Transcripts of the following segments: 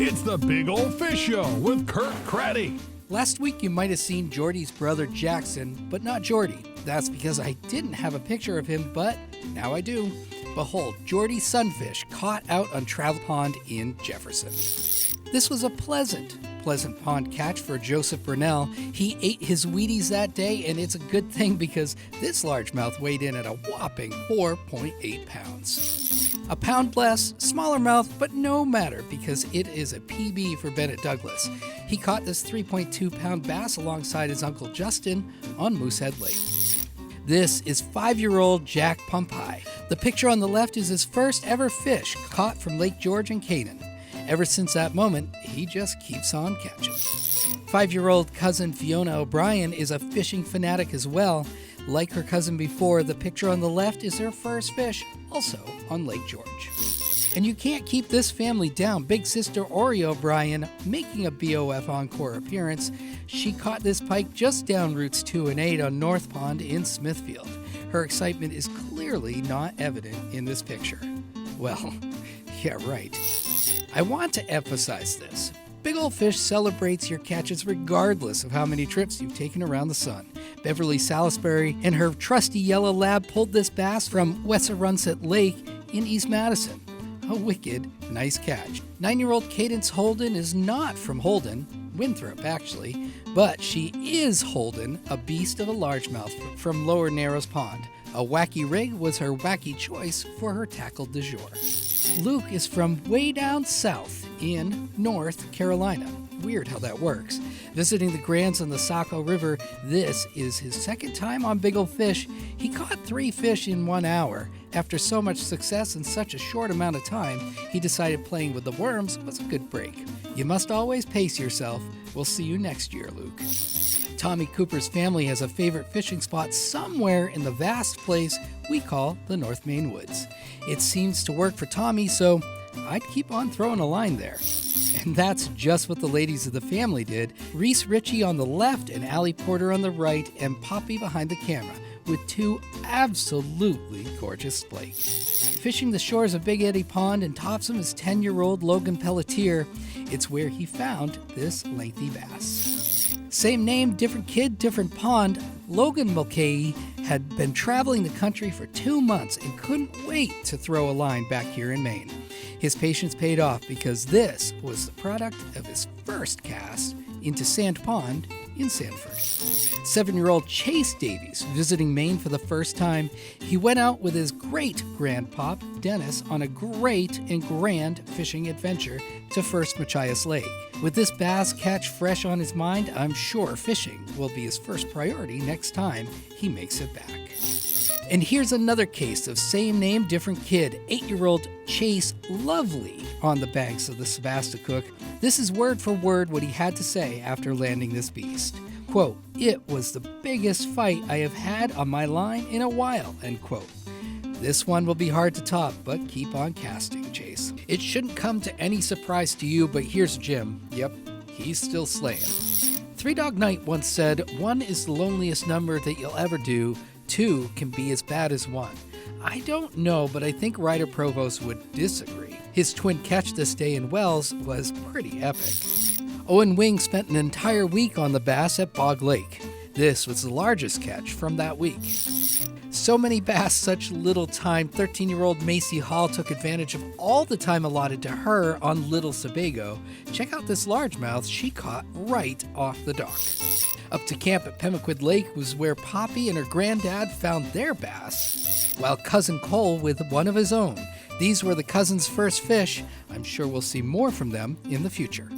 It's the Big Old Fish Show with Kirk Cratty. Last week you might have seen Jordy's brother Jackson, but not Jordy. That's because I didn't have a picture of him, but now I do. Behold, Jordy's sunfish caught out on Travel Pond in Jefferson. This was a pleasant pond catch for Joseph Brunell. He ate his Wheaties that day, and it's a good thing because this largemouth weighed in at a whopping 4.8 pounds. A pound less, smaller mouth, but no matter because it is a PB for Bennett Douglas. He caught this 3.2-pound bass alongside his uncle Justin on Moosehead Lake. This is 5-year-old Jack Pumpeye. The picture on the left is his first ever fish caught from Lake George in Canaan. Ever since that moment, he just keeps on catching. 5-year-old cousin Fiona O'Brien is a fishing fanatic as well. Like her cousin before, the picture on the left is her first fish, also on Lake George. And you can't keep this family down. Big sister Ori O'Brien making a BOF Encore appearance. She caught this pike just down routes 2 and 8 on North Pond in Smithfield. Her excitement is clearly not evident in this picture. Well, yeah, right. I want to emphasize this. Big Ol' Fish celebrates your catches regardless of how many trips you've taken around the sun. Beverly Salisbury and her trusty yellow lab pulled this bass from Wessarunset Lake in East Madison. A wicked nice catch. 9-year-old Cadence Holden is not from Holden, Winthrop actually, but she is Holden, a beast of a largemouth from Lower Narrows Pond. A wacky rig was her wacky choice for her tackle du jour. Luke is from way down south in North Carolina. Weird how that works. Visiting the Grands on the Saco River, this is his second time on Big Ol' Fish. He caught 3 fish in 1 hour. After so much success in such a short amount of time, he decided playing with the worms was a good break. You must always pace yourself. We'll see you next year, Luke. Tommy Cooper's family has a favorite fishing spot somewhere in the vast place we call the North Main Woods. It seems to work for Tommy, so I'd keep on throwing a line there. And that's just what the ladies of the family did. Reese Ritchie on the left and Allie Porter on the right, and Poppy behind the camera, with 2 absolutely gorgeous plates. Fishing the shores of Big Eddy Pond in Topsom is 10-year-old Logan Pelletier. It's where he found this lengthy bass. Same name, different kid, different pond. Logan Mulcahy had been traveling the country for 2 months and couldn't wait to throw a line back here in Maine. His patience paid off because this was the product of his first cast into Sand Pond in Sanford. 7-year-old Chase Davies visiting Maine for the first time. He went out with his great-grandpop, Dennis, on a great and grand fishing adventure to First Machias Lake. With this bass catch fresh on his mind, I'm sure fishing will be his first priority next time he makes it back. And here's another case of same name, different kid, 8-year-old Chase Lovely on the banks of the Sebasticook. This is word for word what he had to say after landing this beast. Quote, "It was the biggest fight I have had on my line in a while," end quote. This one will be hard to top, but keep on casting, Chase. It shouldn't come to any surprise to you, but here's Jim. Yep, he's still slaying. 3 Dog Night once said, 1 is the loneliest number that you'll ever do. 2 can be as bad as 1. I don't know, but I think Ryder Provost would disagree. His twin catch this day in Wells was pretty epic. Owen Wing spent an entire week on the bass at Bog Lake. This was the largest catch from that week. So many bass, such little time. 13-year-old Macy Hall took advantage of all the time allotted to her on Little Sebago. Check out this largemouth she caught right off the dock. Up to camp at Pemaquid Lake was where Poppy and her granddad found their bass, while Cousin Cole with one of his own. These were the cousins' first fish. I'm sure we'll see more from them in the future.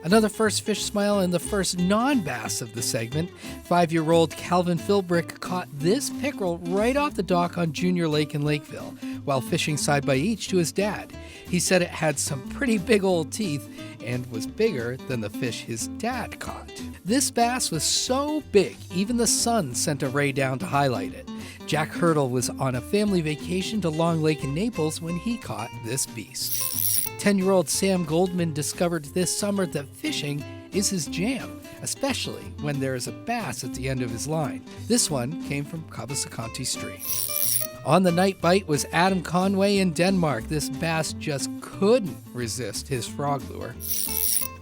Another first fish smile and the first non-bass of the segment. 5-year-old Calvin Philbrick caught this pickerel right off the dock on Junior Lake in Lakeville while fishing side by each to his dad. He said it had some pretty big old teeth and was bigger than the fish his dad caught. This bass was so big, even the sun sent a ray down to highlight it. Jack Hurdle was on a family vacation to Long Lake in Naples when he caught this beast. 10-year-old Sam Goldman discovered this summer that fishing is his jam, especially when there is a bass at the end of his line. This one came from Cabasacanti Stream. On the night bite was Adam Conway in Denmark. This bass just couldn't resist his frog lure.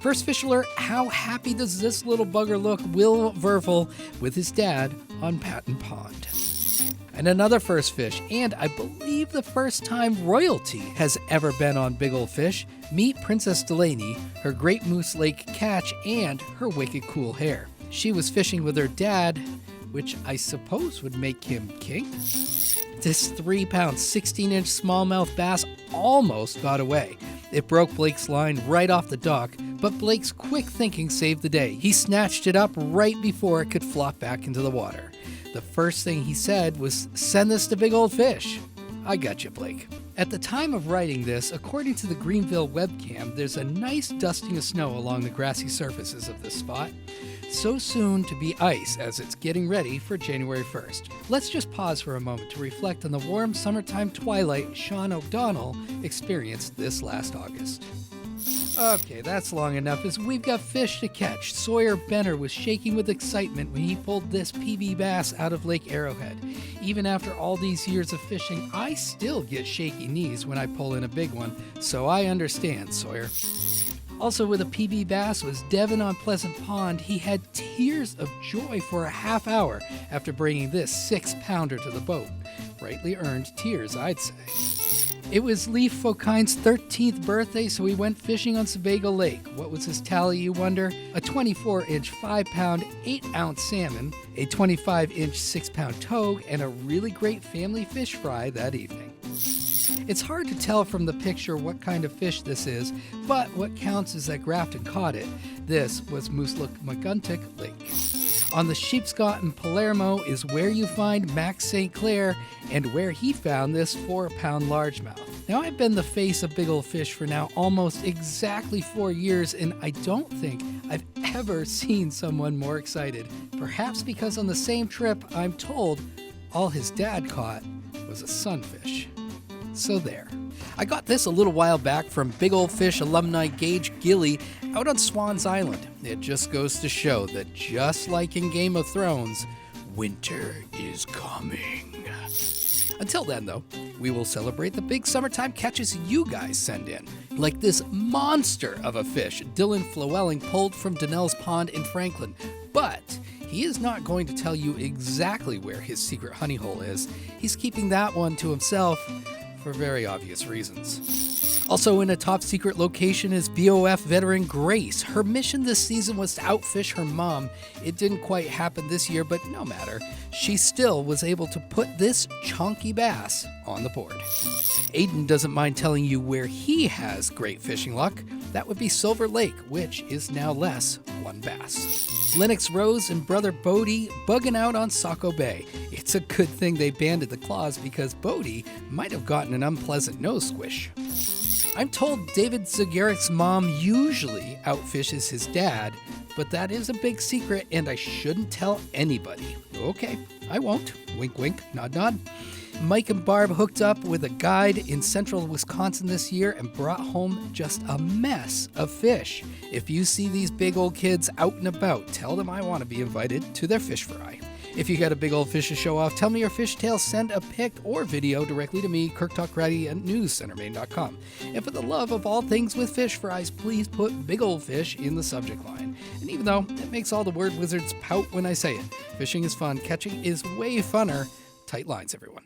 First fish alert, how happy does this little bugger look? Will Verfel with his dad on Patton Pond. And another first fish, and I believe the first time royalty has ever been on Big Ol' Fish. Meet Princess Delaney, her Great Moose Lake catch, and her wicked cool hair. She was fishing with her dad, which I suppose would make him king. This 3-pound, 16-inch smallmouth bass almost got away. It broke Blake's line right off the dock, but Blake's quick thinking saved the day. He snatched it up right before it could flop back into the water. The first thing he said was, "Send this to Big Ol' Fish." I got you, Blake. At the time of writing this, according to the Greenville webcam, there's a nice dusting of snow along the grassy surfaces of this spot. So soon to be ice as it's getting ready for January 1st. Let's just pause for a moment to reflect on the warm summertime twilight Sean O'Donnell experienced this last August. Okay, that's long enough as we've got fish to catch. Sawyer Benner was shaking with excitement when he pulled this PB bass out of Lake Arrowhead. Even after all these years of fishing, I still get shaky knees when I pull in a big one, so I understand, Sawyer. Also with a PB bass was Devin on Pleasant Pond. He had tears of joy for a half hour after bringing this 6-pounder to the boat. Rightly earned tears, I'd say. It was Leif Fokine's 13th birthday, so we went fishing on Sebago Lake. What was his tally, you wonder? A 24-inch, 5-pound, 8-ounce salmon, a 25-inch, 6-pound togue, and a really great family fish fry that evening. It's hard to tell from the picture what kind of fish this is, but what counts is that Grafton caught it. This was Mooselook-McGuntick Lake. On the Sheepscot in Palermo is where you find Max St. Clair and where he found this 4-pound largemouth. Now, I've been the face of Big Ol' Fish for now almost exactly 4 years, and I don't think I've ever seen someone more excited. Perhaps because on the same trip, I'm told all his dad caught was a sunfish. So there. I got this a little while back from Big Ol' Fish alumni Gage Gilly out on Swan's Island. It just goes to show that just like in Game of Thrones, winter is coming. Until then, though, we will celebrate the big summertime catches you guys send in, like this monster of a fish Dylan Flewelling pulled from Donnell's Pond in Franklin. But he is not going to tell you exactly where his secret honey hole is. He's keeping that one to himself for very obvious reasons. Also in a top secret location is BOF veteran Grace. Her mission this season was to outfish her mom. It didn't quite happen this year, but no matter. She still was able to put this chunky bass on the board. Aiden doesn't mind telling you where he has great fishing luck. That would be Silver Lake, which is now less 1 bass. Lennox Rose and brother Bodie bugging out on Saco Bay. It's a good thing they banded the claws because Bodie might have gotten an unpleasant nose squish. I'm told David Zagarik's mom usually outfishes his dad, but that is a big secret and I shouldn't tell anybody. Okay, I won't. Wink, wink, nod, nod. Mike and Barb hooked up with a guide in central Wisconsin this year and brought home just a mess of fish. If you see these big old kids out and about, tell them I want to be invited to their fish fry. If you got a big old fish to show off, tell me your fish tale, send a pic or video directly to me, Cratty at newscentermaine.com. And for the love of all things with fish fries, please put Big Ol' Fish in the subject line. And even though it makes all the word wizards pout when I say it, fishing is fun, catching is way funner. Tight lines, everyone.